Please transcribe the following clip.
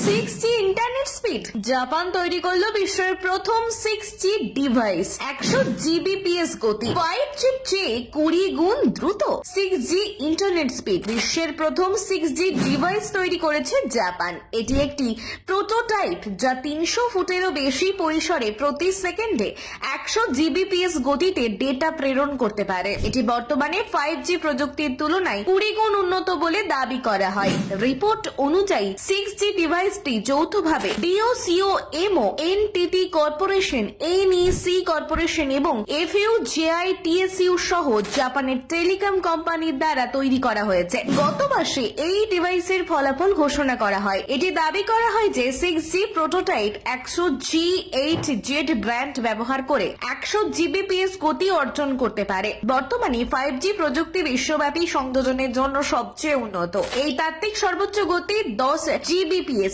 6G internet speed. Japan তৈরি করলো বিশ্বের প্রথম 6G ডিভাইস, 100 Gbps গতি, 5G চেয়ে 20 গুণ দ্রুত। 6G ইন্টারনেট স্পিড, বিশ্বের প্রথম 6G ডিভাইস তৈরি করেছে জাপান। এটি একটি প্রোটোটাইপ যা 300 ফুটেরও বেশি পরিসরে প্রতি সেকেন্ডে 100 Gbps গতিতে ডেটা প্রেরণ করতে পারে। এটি বর্তমানে 5G প্রযুক্তির তুলনায় 20 গুণ উন্নত বলে দাবি করা হয়। রিপোর্ট অনুযায়ী 6G ডিভাইসটি যৌথভাবে DOCOMO, NTT corporation, NEC corporation এবং FUJITSU সহ জাপানের টেলিকম কোম্পানির দ্বারা তৈরি করা হয়েছে। গত মাসে এই ডিভাইসের ফলাফল ঘোষণা করা হয়। এটি দাবি করা হয় যে 6G প্রোটোটাইপ 100 G8Z ব্র্যান্ড ব্যবহার করে 100 Gbps গতি অর্জন করতে পারে। বর্তমানে 5G প্রযুক্তি বিশ্বব্যাপী সংযোজনের জন্য সবচেয়ে উন্নত। এই তাত্ত্বিক সর্বোচ্চ গতি 10 Gbps।